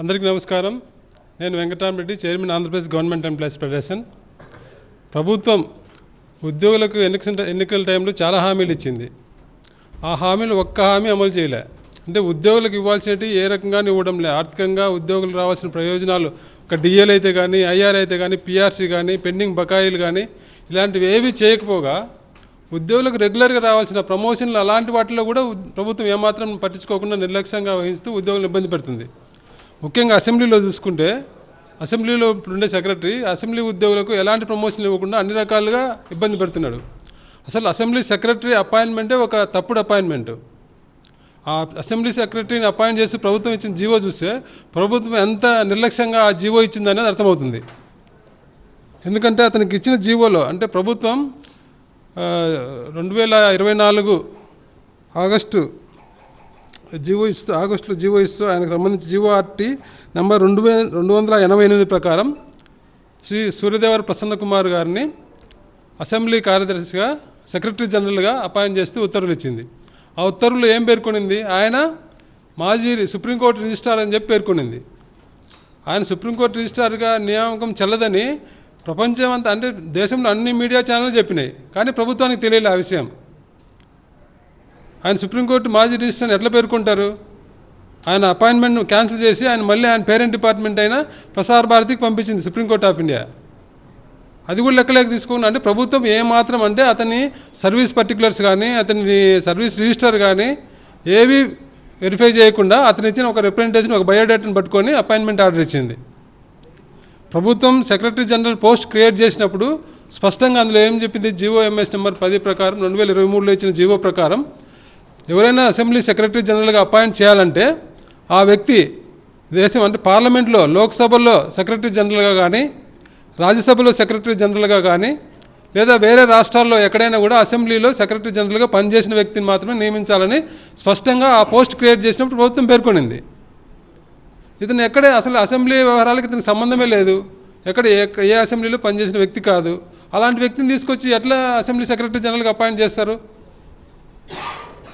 అందరికీ నమస్కారం. నేను Venkatarama Reddy, chairman Andhra Pradesh government employees federation. ప్రభుత్వం ఉద్యోగులకు ఎన్నికల టైంలో చాలా హామీలు ఇచ్చింది. ఆ హామీలు ఒక్క హామీ అమలు చేయలే. అంటే ఉద్యోగులకు ఇవ్వాల్సినవి ఏ రకంగా ఇవ్వడం లే. ఆర్థికంగా ఉద్యోగులు రావాల్సిన ప్రయోజనాలు ఒక డిఎల్ అయితే కానీ, ఐఆర్ అయితే కానీ, పిఆర్సీ కానీ, పెండింగ్ బకాయిలు కానీ ఇలాంటివి ఏవి చేయకపోగా ఉద్యోగులకు రెగ్యులర్గా రావాల్సిన ప్రమోషన్లు అలాంటి వాటిలో కూడా ప్రభుత్వం ఏమాత్రం పట్టించుకోకుండా నిర్లక్ష్యంగా వహిస్తూ ఉద్యోగులను ఇబ్బంది పెడుతుంది. ముఖ్యంగా అసెంబ్లీలో చూసుకుంటే, అసెంబ్లీలో ఉండే సెక్రటరీ అసెంబ్లీ ఉద్యోగులకు ఎలాంటి ప్రమోషన్లు ఇవ్వకుండా అన్ని రకాలుగా ఇబ్బంది పెడుతున్నాడు. అసలు అసెంబ్లీ సెక్రటరీ అపాయింట్మెంటే ఒక తప్పుడు అపాయింట్మెంటు. ఆ అసెంబ్లీ సెక్రటరీని అపాయింట్ చేసి ప్రభుత్వం ఇచ్చిన జీవో చూస్తే ప్రభుత్వం ఎంత నిర్లక్ష్యంగా ఆ జీవో ఇచ్చిందనేది అర్థమవుతుంది. ఎందుకంటే అతనికి ఇచ్చిన జీవోలో అంటే ప్రభుత్వం 2024 ఆగస్టులో జీవో ఇస్తూ ఆయనకు సంబంధించి జీవో ఆర్టీ నెంబర్ 288 ప్రకారం శ్రీ సూర్యదేవర ప్రసన్న కుమార్ గారిని అసెంబ్లీ కార్యదర్శిగా సెక్రటరీ జనరల్గా అపాయింట్ చేస్తూ ఉత్తర్వులు ఇచ్చింది. ఆ ఉత్తర్వులు ఏం పేర్కొనింది? ఆయన మాజీ సుప్రీంకోర్టు రిజిస్ట్రార్ అని చెప్పి పేర్కొనింది. ఆయన సుప్రీంకోర్టు రిజిస్ట్రార్గా నియామకం చెల్లదని ప్రపంచం అంతా, అంటే దేశంలో అన్ని మీడియా ఛానళ్ళు చెప్పినాయి, కానీ ప్రభుత్వానికి తెలియలే ఆ విషయం. ఆయన సుప్రీంకోర్టు మాజీ రిజిస్ట్రార్ని ఎట్లా పేర్కొంటారు? ఆయన అపాయింట్మెంట్ను క్యాన్సిల్ చేసి ఆయన మళ్ళీ ఆయన పేరెంట్ డిపార్ట్మెంట్ అయిన ప్రసార్ భారతికి పంపించింది సుప్రీంకోర్టు ఆఫ్ ఇండియా. అది కూడా లెక్కలేక తీసుకున్నా. అంటే ప్రభుత్వం ఏమాత్రం అంటే అతని సర్వీస్ పర్టికులర్స్ కానీ, అతని సర్వీస్ రిజిస్టర్ కానీ ఏవి వెరిఫై చేయకుండా అతను ఇచ్చిన ఒక రిప్రజెంటేషన్, ఒక బయోడేటాను పట్టుకొని అపాయింట్మెంట్ ఆర్డర్ ఇచ్చింది. ప్రభుత్వం సెక్రటరీ జనరల్ పోస్ట్ క్రియేట్ చేసినప్పుడు స్పష్టంగా అందులో ఏం చెప్పింది? జీవోఎంఎస్ నెంబర్ 10 ప్రకారం 2023లో ఇచ్చిన జీవో ప్రకారం ఎవరైనా అసెంబ్లీ సెక్రటరీ జనరల్గా అపాయింట్ చేయాలంటే ఆ వ్యక్తి దేశం అంటే పార్లమెంట్లో, లోక్సభలో సెక్రటరీ జనరల్గా కానీ, రాజ్యసభలో సెక్రటరీ జనరల్గా కానీ, లేదా వేరే రాష్ట్రాల్లో ఎక్కడైనా కూడా అసెంబ్లీలో సెక్రటరీ జనరల్గా పనిచేసిన వ్యక్తిని మాత్రమే నియమించాలని స్పష్టంగా ఆ పోస్ట్ క్రియేట్ చేసినప్పుడు ప్రభుత్వం పేర్కొనింది. ఇతను ఎక్కడే అసలు అసెంబ్లీ వ్యవహారాలకు ఇతనికి సంబంధమే లేదు, ఏ అసెంబ్లీలో పనిచేసిన వ్యక్తి కాదు. అలాంటి వ్యక్తిని తీసుకొచ్చి ఎట్లా అసెంబ్లీ సెక్రటరీ జనరల్గా అపాయింట్ చేస్తారు?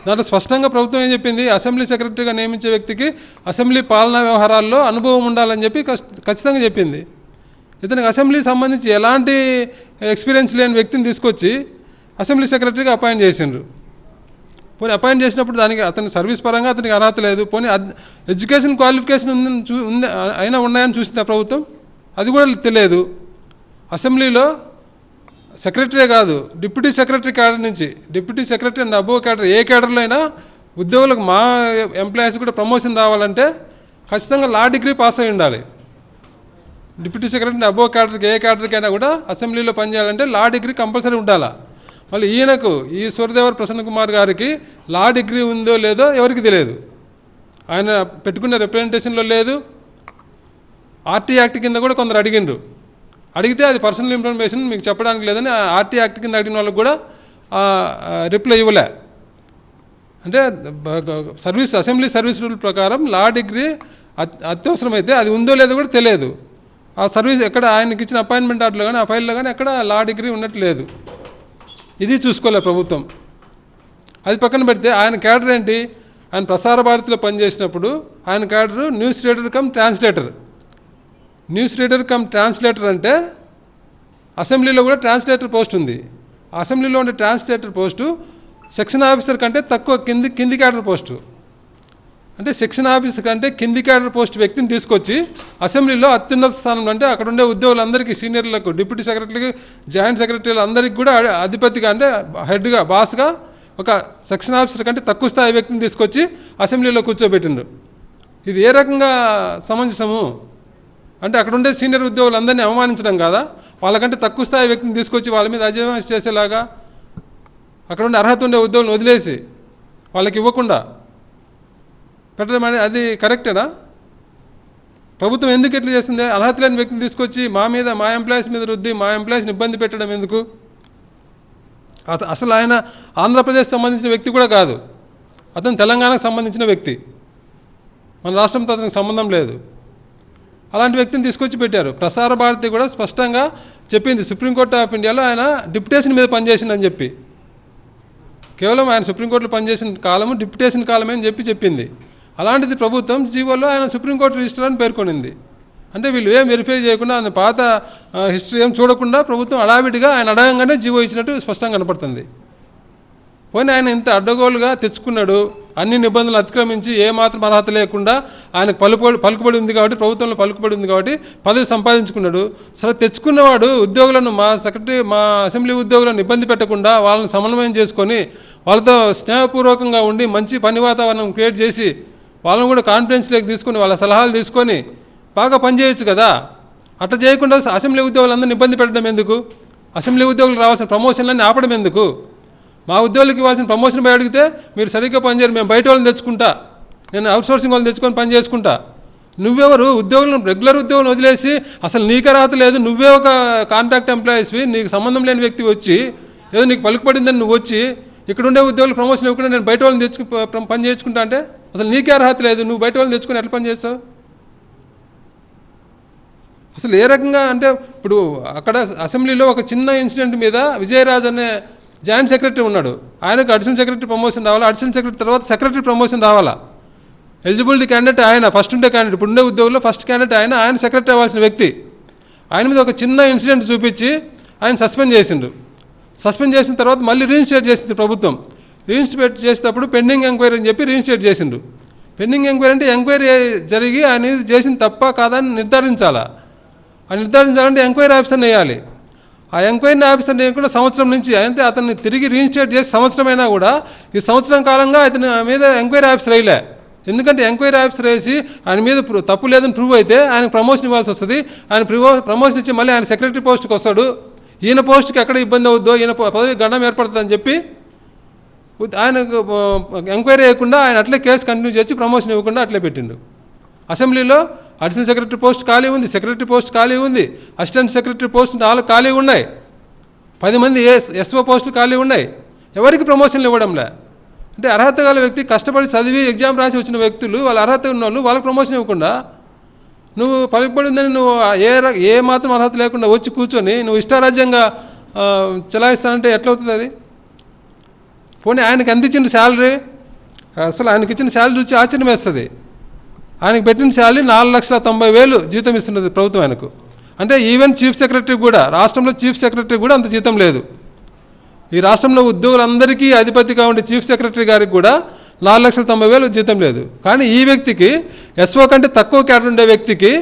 దాంట్లో స్పష్టంగా ప్రభుత్వం ఏం చెప్పింది? అసెంబ్లీ సెక్రటరీగా నియమించే వ్యక్తికి అసెంబ్లీ పాలనా వ్యవహారాల్లో అనుభవం ఉండాలని చెప్పి ఖచ్చితంగా చెప్పింది. ఇతనికి అసెంబ్లీకి సంబంధించి ఎలాంటి ఎక్స్పీరియన్స్ లేని వ్యక్తిని తీసుకొచ్చి అసెంబ్లీ సెక్రటరీగా అపాయింట్ చేసిండ్రు. పోనీ అపాయింట్ చేసినప్పుడు దానికి అతని సర్వీస్ పరంగా అతనికి అర్హత లేదు, పోనీ ఎడ్యుకేషన్ క్వాలిఫికేషన్ అయినా ఉన్నాయని చూసింది ఆ ప్రభుత్వం. అది కూడా తెలియదు. అసెంబ్లీలో సెక్రటరీ కాదు, డిప్యూటీ సెక్రటరీ క్యాడర్ నుంచి, deputy secretary and above cadre, ఏ క్యాడర్లో అయినా ఉద్యోగులకు మా ఎంప్లాయీస్ కూడా ప్రమోషన్ రావాలంటే ఖచ్చితంగా లా డిగ్రీ పాస్ అయి ఉండాలి. డిప్యూటీ సెక్రటరీ అబోవ్ క్యాడర్కి, ఏ క్యాడర్కైనా కూడా అసెంబ్లీలో పనిచేయాలంటే లా డిగ్రీ కంపల్సరీ ఉండాలా. మళ్ళీ ఈయనకు, ఈ సూర్యదేవర ప్రసన్న కుమార్ గారికి లా డిగ్రీ ఉందో లేదో ఎవరికి తెలియదు. ఆయన పెట్టుకున్న రిప్రజెంటేషన్లో లేదు. ఆర్టీ యాక్ట్ కింద కూడా కొందరు అడిగితే అది పర్సనల్ ఇన్ఫర్మేషన్ మీకు చెప్పడానికి లేదని ఆర్టీ యాక్ట్ కింద అడిగిన వాళ్ళకి కూడా రిప్లై ఇవ్వలే. అంటే అసెంబ్లీ సర్వీస్ రూల్ ప్రకారం లా డిగ్రీ అత్యవసరమైతే అది ఉందో లేదో కూడా తెలియదు. ఆ సర్వీస్ ఎక్కడ ఆయనకి ఇచ్చిన అపాయింట్మెంట్ ఆర్డర్లో కానీ, ఆ ఫైల్లో కానీ ఎక్కడ లా డిగ్రీ ఉన్నట్టు లేదు. ఇది చూసుకోలే ప్రభుత్వం. అది పక్కన పెడితే ఆయన క్యాడర్ ఏంటి? ఆయన ప్రసార భారతిలో పనిచేసినప్పుడు ఆయన cadre news reader cum translator. News reader cum translator అంటే అసెంబ్లీలో కూడా ట్రాన్స్లేటర్ పోస్ట్ ఉంది. అసెంబ్లీలో ఉండే ట్రాన్స్లేటర్ పోస్టు సెక్షన్ ఆఫీసర్ కంటే తక్కువ కింది క్యాడర్ పోస్టు. అంటే సెక్షన్ ఆఫీసర్ కంటే కింది క్యాడర్ పోస్ట్ వ్యక్తిని తీసుకొచ్చి అసెంబ్లీలో అత్యున్నత స్థానంలో, అంటే అక్కడ ఉండే ఉద్యోగులందరికీ, సీనియర్లకు, డిప్యూటీ సెక్రటరీకి, జాయింట్ సెక్రటరీలు అందరికీ కూడా అధిపతిగా, అంటే హెడ్గా, బాస్గా ఒక సెక్షన్ ఆఫీసర్ కంటే తక్కువ స్థాయి వ్యక్తిని తీసుకొచ్చి అసెంబ్లీలో కూర్చోబెట్టిండ్రు. ఇది ఏ రకంగా సమంజసము? అంటే అక్కడ ఉండే సీనియర్ ఉద్యోగులందరినీ అవమానించడం కాదా? వాళ్ళకంటే తక్కువ స్థాయి వ్యక్తిని తీసుకొచ్చి వాళ్ళ మీద అజమాయిషీ చేసేలాగా అక్కడ ఉండే అర్హత ఉండే ఉద్యోగులను వదిలేసి వాళ్ళకి ఇవ్వకుండా పెట్టడం అనేది అది కరెక్టేనా? ప్రభుత్వం ఎందుకు ఎట్లా చేస్తుంది? అర్హత లేని వ్యక్తిని తీసుకొచ్చి మా ఎంప్లాయీస్ మీద రుద్ది మా ఎంప్లాయీస్ని ఇబ్బంది పెట్టడం ఎందుకు? అసలు ఆయన ఆంధ్రప్రదేశ్ సంబంధించిన వ్యక్తి కూడా కాదు, అతను తెలంగాణకు సంబంధించిన వ్యక్తి. మన రాష్ట్రంతో అతనికి సంబంధం లేదు. అలాంటి వ్యక్తిని తీసుకొచ్చి పెట్టారు. ప్రసార భారతి కూడా స్పష్టంగా చెప్పింది సుప్రీంకోర్టు ఆఫ్ ఇండియాలో ఆయన డిప్యుటేషన్ మీద పనిచేసిందని చెప్పి. కేవలం ఆయన సుప్రీంకోర్టులో పనిచేసిన కాలము డిప్యుటేషన్ కాలమే అని చెప్పింది. అలాంటిది ప్రభుత్వం జీవోలో ఆయన సుప్రీంకోర్టు రిజిస్టర్ అని పేర్కొనింది. అంటే వీళ్ళు ఏం వెరిఫై చేయకుండా ఆయన పాత హిస్టరీ ఏం చూడకుండా ప్రభుత్వం అడావిడిగా ఆయన అడగంగానే జీవో ఇచ్చినట్టు స్పష్టంగా కనపడుతుంది. పోనీ ఆయన ఇంత అడ్డగోలుగా తెచ్చుకున్నాడు, అన్ని నిబంధనలు అతిక్రమించి ఏమాత్రం అర్హత లేకుండా ఆయనకు పలుకుబడి ఉంది కాబట్టి, ప్రభుత్వంలో పలుకుబడి ఉంది కాబట్టి పదవి సంపాదించుకున్నాడు. సరే, తెచ్చుకున్నవాడు ఉద్యోగులను మా అసెంబ్లీ ఉద్యోగులను ఇబ్బంది పెట్టకుండా వాళ్ళని సమన్వయం చేసుకొని వాళ్ళతో స్నేహపూర్వకంగా ఉండి మంచి పని వాతావరణం క్రియేట్ చేసి వాళ్ళని కూడా కాన్ఫిడెన్స్లోకి తీసుకొని వాళ్ళ సలహాలు తీసుకొని బాగా పనిచేయచ్చు కదా. అట్లా చేయకుండా అసెంబ్లీ ఉద్యోగులందరినీ ఇబ్బంది పెట్టడం ఎందుకు? అసెంబ్లీ ఉద్యోగులు రావాల్సిన ప్రమోషన్లన్నీ ఆపడం ఎందుకు? మా ఉద్యోగులకి ఇవ్వాల్సిన ప్రమోషన్ పోయి అడిగితే మీరు సరిగ్గా పనిచేయరు, మేము బయట వాళ్ళని తెచ్చుకుంటా, నేను అవుట్సోర్సింగ్ వాళ్ళని తెచ్చుకొని పని చేసుకుంటా. నువ్వెవరు? ఉద్యోగులను, రెగ్యులర్ ఉద్యోగులను వదిలేసి అసలు నీకు అర్హత లేదు, నువ్వే ఒక కాంట్రాక్ట్ ఎంప్లాయీస్వి, నీకు సంబంధం లేని వ్యక్తి వచ్చి ఏదో నీకు పలుకుపడిందని నువ్వు వచ్చి ఇక్కడ ఉండే ఉద్యోగులు ప్రమోషన్ ఇవ్వకుండా నేను బయట వాళ్ళని పని చేసుకుంటా అంటే అసలు నీకే అర్హత లేదు, నువ్వు బయట వాళ్ళని తెచ్చుకొని ఎట్లా పని చేస్తావు? అసలు ఏ రకంగా అంటే ఇప్పుడు అక్కడ అసెంబ్లీలో ఒక చిన్న ఇన్సిడెంట్ మీద విజయరాజ్ అనే జాయింట్ సెక్రటరీ ఉన్నాడు, ఆయనకు అడిషనల్ సెక్రటరీ ప్రమోషన్ రావాలా, అడిషనల్ సెక్రటరీ తర్వాత సెక్రటరీ ప్రమోషన్ రావాలా. ఎలిజిబిలిటీ క్యాండిడేట్ ఆయన, ఫస్ట్ ఉండే క్యాండిడేట్, ఇప్పుడు ఉండే ఉద్యోగుల్లో ఫస్ట్ క్యాండిడేట్ ఆయన సెక్రటరీ అవ్వాల్సిన వ్యక్తి. ఆయన మీద ఒక చిన్న ఇన్సిడెంట్ చూపించి ఆయన సస్పెండ్ చేసిండ్రు. సస్పెండ్ చేసిన తర్వాత మళ్ళీ రీఇన్స్టేట్ చేసింది ప్రభుత్వం. రీఇన్స్టేట్ చేసేటప్పుడు పెండింగ్ ఎంక్వైరీ అని చెప్పి రీఇన్స్టేట్ చేసిండ్రు. పెండింగ్ ఎంక్వైరీ అంటే ఎంక్వైరీ జరిగి ఆయన చేసిన తప్ప కాదని నిర్ధారించాలా. ఆ నిర్ధారించాలంటే ఎంక్వైరీ ఆఫీసర్ని వేయాలి. ఆ ఎంక్వైరీ ఆఫీసర్ని కూడా సంవత్సరం నుంచి, అంటే అతన్ని తిరిగి రీఇన్స్టేట్ చేసి సంవత్సరమైనా కూడా ఈ సంవత్సరం కాలంగా అతని మీద ఎంక్వైరీ ఆఫీసర్ వేయలే. ఎందుకంటే ఎంక్వైరీ ఆఫీసర్ వేసి ఆయన మీద తప్పు లేదని ప్రూవ్ అయితే ఆయనకు ప్రమోషన్ ఇవ్వాల్సి వస్తుంది. ఆయన ప్రమోషన్ ఇచ్చి మళ్ళీ ఆయన సెక్రటరీ పోస్ట్కి వస్తాడు. ఈయన పోస్ట్కి ఎక్కడ ఇబ్బంది అవుద్దో, ఈయన పదవి గండం ఏర్పడుతుందని చెప్పి ఆయనకు ఎంక్వైరీ వేయకుండా ఆయన అట్లే కేసు కంటిన్యూ చేసి ప్రమోషన్ ఇవ్వకుండా అట్లే పెట్టిండు. అసెంబ్లీలో అడిషనల్ సెక్రటరీ పోస్ట్ ఖాళీ ఉంది, సెక్రటరీ పోస్ట్ ఖాళీ ఉంది, అసిస్టెంట్ సెక్రటరీ పోస్ట్ 4 ఖాళీ ఉన్నాయి, 10 మంది ఎస్ఓ పోస్టులు ఖాళీ ఉన్నాయి. ఎవరికి ప్రమోషన్లు ఇవ్వడంలే. అంటే అర్హత గల వ్యక్తి, కష్టపడి చదివి ఎగ్జామ్ రాసి వచ్చిన వ్యక్తులు, వాళ్ళ అర్హత ఉన్న వాళ్ళు వాళ్ళకి ప్రమోషన్ ఇవ్వకుండా నువ్వు పలుకుబడి ఉందని నువ్వు ఏ మాత్రం అర్హత లేకుండా వచ్చి కూర్చొని నువ్వు ఇష్టారాజ్యంగా చలాయిస్తానంటే ఎట్లవుతుంది అది? పోనీ ఆయనకి ఎంత ఇచ్చిన శాలరీ, అసలు ఆయనకి ఇచ్చిన శాలరీ చూసి ఆశ్చర్యం వేస్తుంది. ఆయనకు పెట్టిన శాలరీ 4,90,000 జీతం ఇస్తున్నది ప్రభుత్వం ఆయనకు. అంటే ఈవెన్ చీఫ్ సెక్రటరీ కూడా, రాష్ట్రంలో చీఫ్ సెక్రటరీ కూడా అంత జీతం లేదు. ఈ రాష్ట్రంలో ఉద్యోగులందరికీ అధిపతిగా ఉండే చీఫ్ సెక్రటరీ గారికి కూడా 4,90,000 జీతం లేదు. కానీ ఈ వ్యక్తికి, ఎస్ఓ కంటే తక్కువ క్యాడర్ ఉండే వ్యక్తికి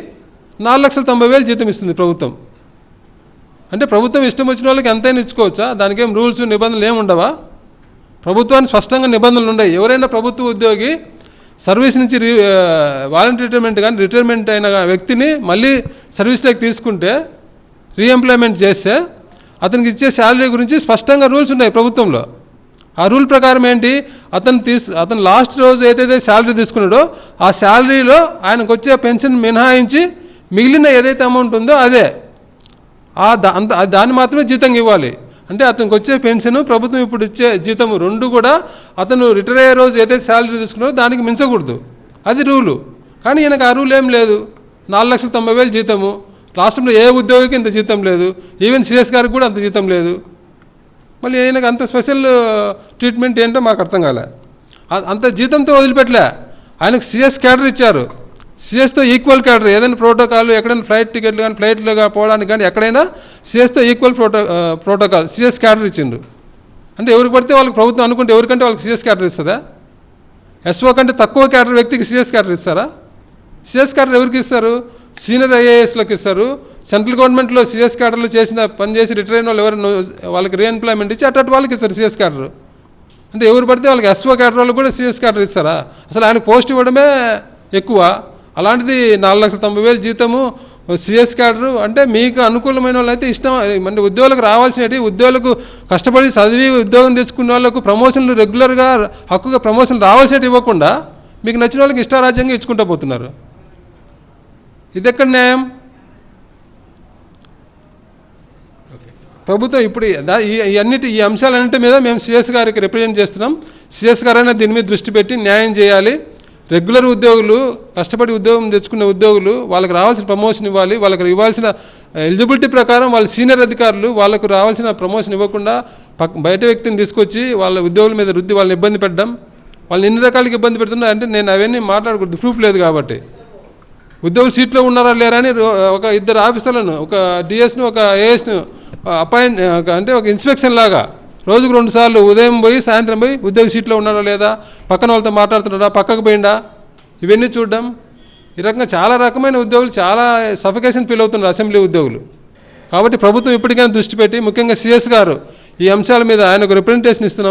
4,90,000 జీతం ఇస్తుంది ప్రభుత్వం. అంటే ప్రభుత్వం ఇష్టం వచ్చిన వాళ్ళకి ఎంతైనా ఇచ్చుకోవచ్చా? దానికేం రూల్స్ నిబంధనలు ఏమి ఉండవా? ప్రభుత్వానికి స్పష్టంగా నిబంధనలు ఉన్నాయి. ఎవరైనా ప్రభుత్వ ఉద్యోగి సర్వీస్ నుంచి వాలంటీర్ రిటైర్మెంట్ కానీ రిటైర్మెంట్ అయిన వ్యక్తిని మళ్ళీ సర్వీస్లోకి తీసుకుంటే, రీఎంప్లాయ్మెంట్ చేస్తే అతనికి ఇచ్చే శాలరీ గురించి స్పష్టంగా రూల్స్ ఉన్నాయి ప్రభుత్వంలో. ఆ రూల్ ప్రకారం ఏంటి, అతను లాస్ట్ రోజు ఏదైతే శాలరీ తీసుకున్నాడో ఆ శాలరీలో ఆయనకు వచ్చే పెన్షన్ మినహాయించి మిగిలిన ఏదైతే అమౌంట్ ఉందో అదే దాన్ని మాత్రమే జీతంగా ఇవ్వాలి. అంటే అతనికి వచ్చే పెన్షన్, ప్రభుత్వం ఇప్పుడు ఇచ్చే జీతం రెండు కూడా అతను రిటైర్ అయ్యే రోజు ఏదైతే శాలరీ తీసుకున్నాడో దానికి మించకూడదు. అది రూలు. కానీ ఈయనకు ఆ రూల్ ఏం లేదు. 4,90,000 జీతము. రాష్ట్రంలో ఏ ఉద్యోగికి ఇంత జీతం లేదు. ఈవెన్ సిఎస్ గారికి కూడా అంత జీతం లేదు. మళ్ళీ ఈయనకు అంత స్పెషల్ ట్రీట్మెంట్ ఏంటో మాకు అర్థం కాలే. అంత జీతంతో వదిలిపెట్టలే. ఆయనకు సిఎస్ క్యాడర్ ఇచ్చారు. సిఎస్తో ఈక్వల్ క్యాడర్, ఏదైనా ప్రోటోకాల్, ఎక్కడైనా ఫ్లైట్ టికెట్లు కానీ ఫ్లైట్లో పోవడానికి కానీ ఎక్కడైనా సిఎస్తో ఈక్వల్ ప్రోటోకాల్ సిఎస్ క్యాడర్ ఇచ్చిండు. అంటే ఎవరికి పడితే వాళ్ళకి ప్రభుత్వం అనుకుంటే ఎవరికంటే వాళ్ళకి సిఎస్ క్యాడర్ ఇస్తుందా? ఎస్ఓ కంటే తక్కువ క్యాడర్ వ్యక్తికి సిఎస్ క్యాడర్ ఇస్తారా? సిఎస్ క్యాడర్ ఎవరికి ఇస్తారు? సీనియర్ ఐఏఎస్లకు ఇస్తారు. సెంట్రల్ గవర్నమెంట్లో సిఎస్ క్యాడర్లు పనిచేసి రిటైర్ అయిన వాళ్ళు ఎవరైనా వాళ్ళకి రీఎంప్లాయ్మెంట్ ఇచ్చి అటు వాళ్ళకి ఇస్తారు సిఎస్ క్యాడర్. అంటే ఎవరు పడితే వాళ్ళకి ఎస్ఓ క్యాడర్ వాళ్ళకి కూడా సిఎస్ క్యాడర్ ఇస్తారా? అసలు ఆయనకు పోస్ట్ ఇవ్వడమే ఎక్కువ. అలాంటిది 4,90,000 జీతము సిఎస్ క్యాడరు. అంటే మీకు అనుకూలమైన వాళ్ళు అయితే ఇష్టం. అంటే ఉద్యోగులకు రావాల్సినవి, ఉద్యోగులకు కష్టపడి చదివి ఉద్యోగం తెచ్చుకున్న వాళ్ళకు ప్రమోషన్లు రెగ్యులర్గా హక్కుగా ప్రమోషన్లు రావాల్సినవి ఇవ్వకుండా మీకు నచ్చిన వాళ్ళకి ఇష్టారాజ్యంగా ఇచ్చుకుంటూ పోతున్నారు. ఇది ఎక్కడ న్యాయం? ప్రభుత్వం ఇప్పుడు ఈ అంశాలన్నింటి మీద మేము సిఎస్ గారికి రిప్రజెంట్ చేస్తున్నాం. సిఎస్ గారైనా దీని మీద దృష్టి పెట్టి న్యాయం చేయాలి. రెగ్యులర్ ఉద్యోగులు, కష్టపడి ఉద్యోగం తెచ్చుకునే ఉద్యోగులు, వాళ్ళకి రావాల్సిన ప్రమోషన్ ఇవ్వాలి. వాళ్ళకి ఇవ్వాల్సిన ఎలిజిబిలిటీ ప్రకారం వాళ్ళ సీనియర్ అధికారులు వాళ్ళకు రావాల్సిన ప్రమోషన్ ఇవ్వకుండా బయట వ్యక్తిని తీసుకొచ్చి వాళ్ళ ఉద్యోగుల మీద రుద్ది వాళ్ళని ఇబ్బంది పెట్టడం, వాళ్ళని ఎన్ని రకాలుగా ఇబ్బంది పెడుతున్నారు అంటే నేను అవన్నీ మాట్లాడకూడదు, ప్రూఫ్ లేదు కాబట్టి. ఉద్యోగులు సీట్లో ఉన్నారా లేరా అని ఒక ఇద్దరు ఆఫీసర్లను, ఒక డిఎస్ను ఒక ఏఎస్ను అపాయింట్ అంటే ఒక ఇన్స్పెక్షన్ లాగా రోజుకు 2 సార్లు ఉదయం పోయి సాయంత్రం పోయి ఉద్యోగి సీట్లో ఉన్నాడా లేదా, పక్కన వాళ్ళతో మాట్లాడుతున్నాడా, పక్కకు పోయిండా, ఇవన్నీ చూడడం. ఈ రకంగా చాలా రకమైన ఉద్యోగులు చాలా సఫికేషన్ ఫీల్ అవుతున్నారు అసెంబ్లీ ఉద్యోగులు. కాబట్టి ప్రభుత్వం ఇప్పటికైనా దృష్టి పెట్టి, ముఖ్యంగా సిఎస్ గారు ఈ అంశాల మీద ఆయనకు రిప్రజెంటేషన్ ఇస్తున్నాం.